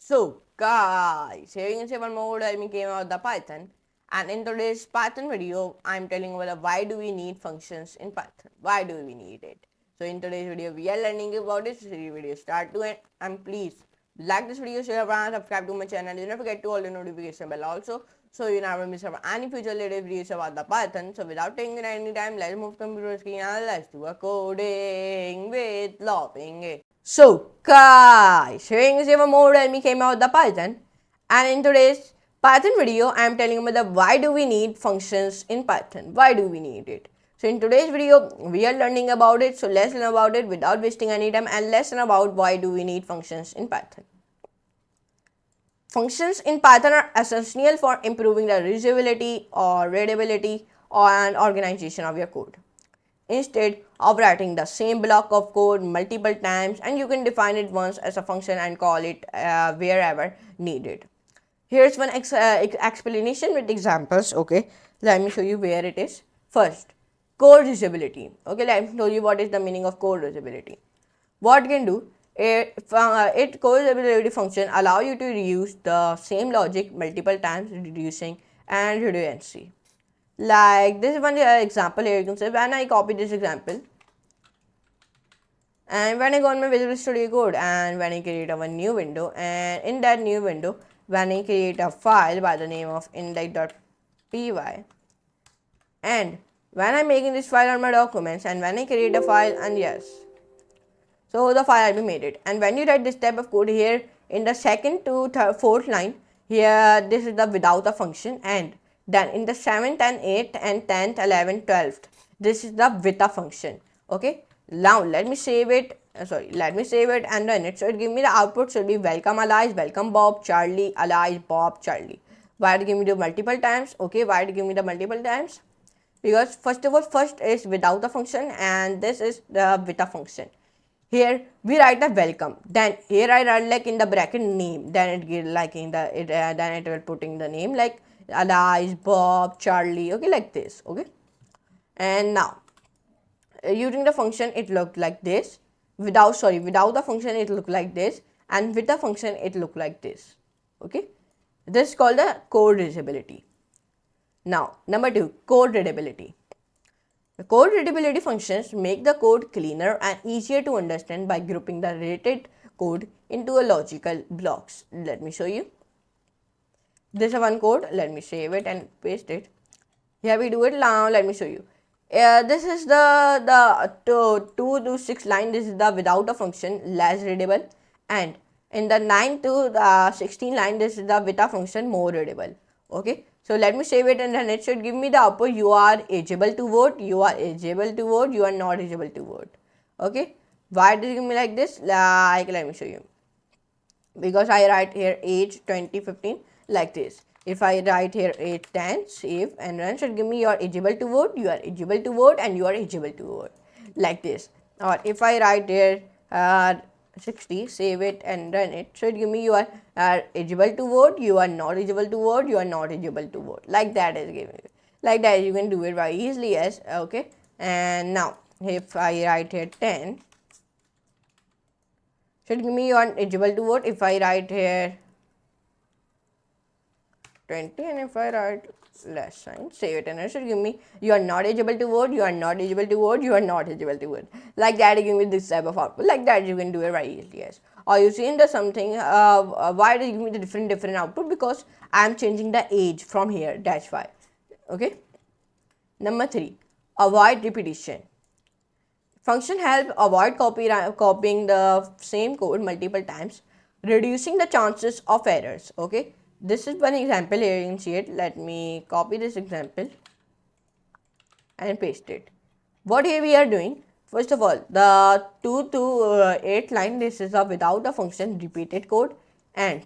So guys, here you can see one more that we came out the Python, and in today's Python video I'm telling you about why do we need functions in Python. Why do we need it? So in today's video we are learning about this video start to end, and please like this video, share and subscribe to my channel. Do not forget to all the notification bell also, so you never miss out any future latest videos about the Python. So without taking any time, let's move computer screen and let's do a coding with laughing. So guys, here is even more than me came out the Python, and in today's Python video I am telling you about the why do we need functions in Python. Why do we need it? So in today's video we are learning about it, so let's learn about it without wasting any time, and let's learn about why do we need functions in Python. Functions in Python are essential for improving the reusability or readability and organization of your code. Instead of writing the same block of code multiple times, and you can define it once as a function and call it wherever needed. Here's one explanation with examples. Okay, let me show you where it is. First, code reusability. Okay, let me show you what is the meaning of code reusability. What can do? It code reusability function allow you to reuse the same logic multiple times, reducing and redundancy. Like this is one example here. You can say when I copy this example, and when I go on my Visual Studio Code, and when I create a new window, and in that new window when I create a file by the name of index.py, and when I'm making this file on my documents, and when I create a file, and yes, so the file will be made it. And when you write this type of code here in the second to fourth line, here this is the without a function, and then in the 7th and 8th and 10th, 11th, 12th, this is the with a function. Okay, now let me save it. Let me save it and run it. So it give me the output should be welcome Alice, welcome Bob, Charlie, Alice, Bob, Charlie. Why it give me the multiple times? Okay, why it give me the multiple times? Because first of all, first is without the function, and this is the with a function. Here we write a welcome, then here I write like in the bracket name, then it give like in the then it will put in the name like Alice, Bob, Charlie. Okay, like this. Okay, and now using the function it looked like this. Without the function it looked like this, and with the function it looked like this. Okay, this is called the code readability. Now number 2, code readability. The code readability functions make the code cleaner and easier to understand by grouping the related code into a logical blocks. Let me show you. This is one code. Let me save it and paste it. Here we do it now. Let me show you. This is the 2 to 6 line. This is the without a function, less readable, and in the 9 to 16 line, this is the with a function, more readable. Okay, so let me save it, and then it should give me the output. You are eligible to vote, you are eligible to vote, you are not eligible to vote. Okay, why did it give me like this? Like, let me show you. Because I write here age 2015 like this. If I write here age 10, save and run, should give me you are eligible to vote, you are eligible to vote, and you are eligible to vote, like this. Or if I write here 60, save it and run it, should give me you are eligible to vote, you are not eligible to vote, you are not eligible to vote, like that is giving. Like that you can do it very easily. Yes. Okay, and now if I write here 10, should give me you are eligible to vote. If I write here 20, and if I write less sign, save it, and it should give me you are not eligible to vote, you are not eligible to vote, you are not eligible to vote. Like that you give me this type of output. Like that you can do it very easily. Yes. Or you see in the something why do you give me the different output? Because I am changing the age from here, that's why. Okay. Number 3, avoid repetition. Function help avoid copying the same code multiple times, reducing the chances of errors. Okay, this is one example here, you can see it. Let me copy this example and paste it. What here we are doing, first of all, the 2 to 8 line, this is a without a function repeated code, and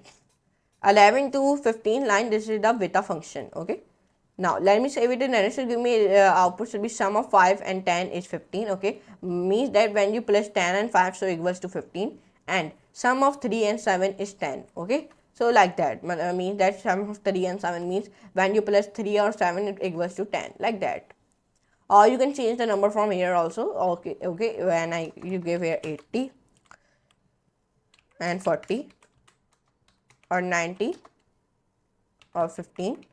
11 to 15 line, this is the with a function. Okay, now let me save it, and it should give me output should be sum of 5 and 10 is 15. Okay, means that when you plus 10 and 5, so equals to 15, and sum of 3 and 7 is 10. Okay, so like that means that sum of 3 and 7 means when you plus 3 or 7 it equals to 10, like that. Or you can change the number from here also. Okay, when you give here 80 and 40 or 90 or 15.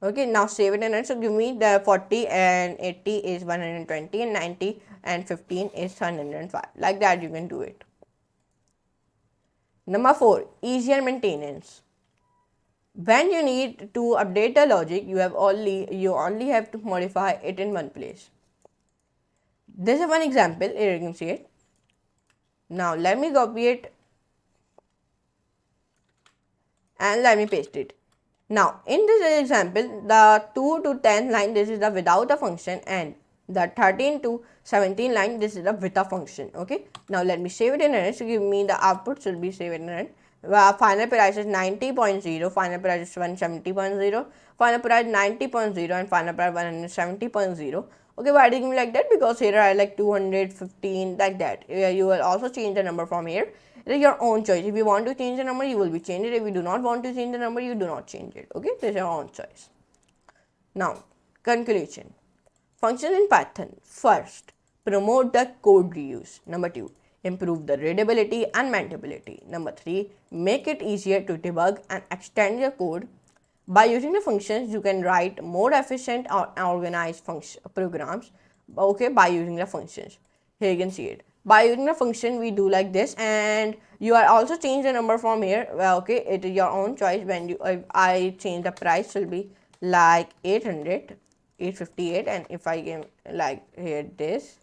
Okay, now save it and run. So give me the 40 and 80 is 120 and 90 and 15 is 105. Like that you can do it. Number 4, easier maintenance. When you need to update the logic, you only have to modify it in one place. This is one example, here you can see it. Now let me copy it and let me paste it. Now in this example, the 2 to 10 line, this is the without a function, and the 13 to 17 line, this is the with a function. Okay, now let me save it and run it. So give me the output should be saved and run. Final price is 90.0, final price is 170.0, final price 90.0, and final price 170.0. Okay, why did you like that? Because here I like 215, like that. You will also change the number from here. It is your own choice. If you want to change the number, you will be change it. If you do not want to change the number, you do not change it. Okay, this is your own choice. Now, conclusion. Functions in Python. First, promote the code reuse. Number 2, improve the readability and maintainability. Number 3, make it easier to debug and extend your code. By using the functions, you can write more efficient or organized programs. Okay, by using the functions. Here you can see it. By using the function, we do like this, and you are also change the number from here. Well, okay, it is your own choice. When you I change the price will be like 858, and if I give like here this.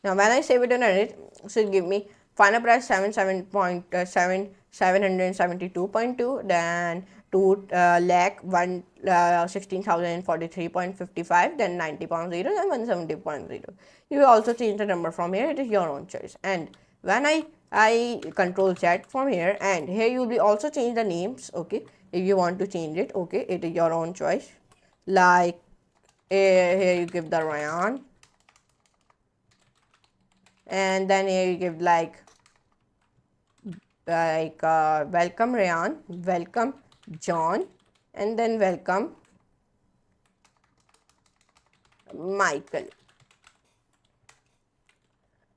Now when I save it and run it, so it give me final price 772.2, then 2 lakh 16,043.55, then 90.0 and 170.0. You will also change the number from here. It is your own choice. And when I control Z from here, and here you will be also change the names. Okay, if you want to change it, okay, it is your own choice. Like here you give the Rayyan, and then here you give like welcome Rayyan, welcome John, and then welcome Michael.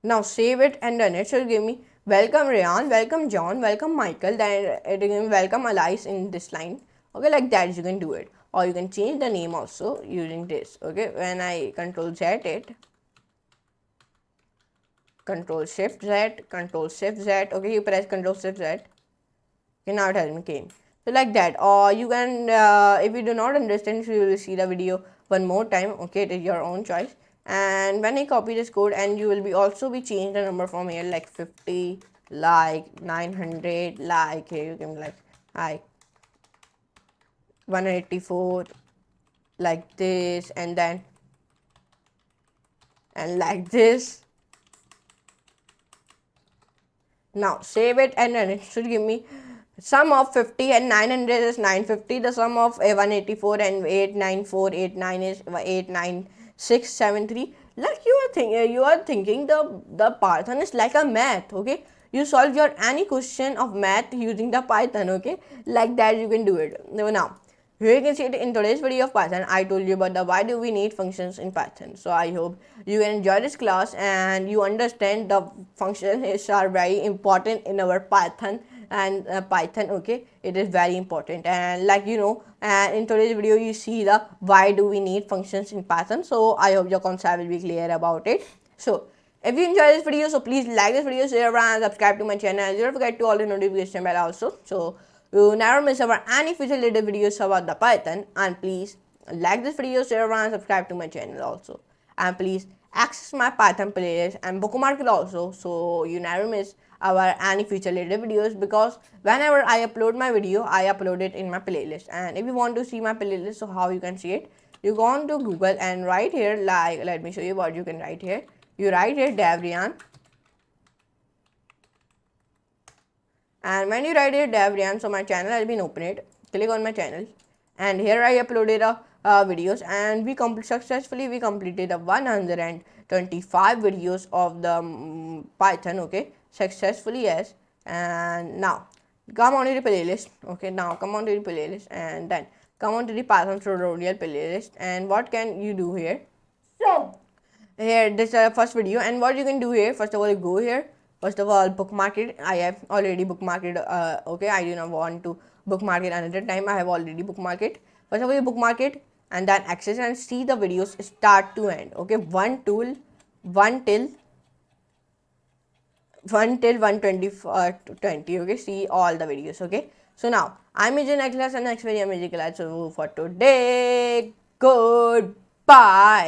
Now save it and run it. So give me welcome Rayyan, welcome John, welcome Michael, then it will welcome Alice in this line. Okay, like that you can do it, or you can change the name also using this. Okay, when I control Z it, control shift Z, control shift Z. Okay, you press control shift Z. Okay, now it has been came. So like that, or you can if you do not understand, so you will see the video one more time. Okay, it is your own choice. And when I copy this code, and you will be also be change the number from here, like 50, like 900, like here you can like 184, like this, and then and like this. Now save it and run it. Should give me sum of 50 and 900 is 950. The sum of 184 and 89489 is 89673. Like you are thinking the Python is like a math. Okay, you solve your any question of math using the Python. Okay, like that you can do it. Now here you can see it in today's video of Python. I told you about the why do we need functions in Python. So I hope you enjoy this class and you understand the functions are very important in our Python and Python. Okay, it is very important, and like and in today's video you see the why do we need functions in Python. So I hope your concept will be clear about it. So if you enjoy this video, so please like this video, share and subscribe to my channel. Don't forget to all the notification bell also, so you never miss our any future related videos about the Python. And please like this video, share and subscribe to my channel also. And please access my Python playlist and bookmark it also, so you never miss our any future related videos, because whenever I upload my video, I upload it in my playlist. And if you want to see my playlist, so how you can see it, you go on to Google and write here, like let me show you what you can write here. You write here Rayyan, and when you write here Rayyan, so my channel has been opened. Click on my channel, and here I uploaded videos, and we successfully completed 125 videos of the Python. Okay, successfully, yes. And now come on to the playlist. Okay, now come on to the playlist, and then come on to the Python tutorial playlist. And what can you do here? So here this is the first video, and what you can do here, first of all, you go here, First of all, bookmark it. I have already bookmarked it. Okay, I do not want to bookmark it another time. I have already bookmarked it. First of all, you bookmark it and then access and see the videos start to end. Okay, one till 120 20. Okay, see all the videos. Okay, so now I'm Ajay class and next very amazing class. So for today, goodbye.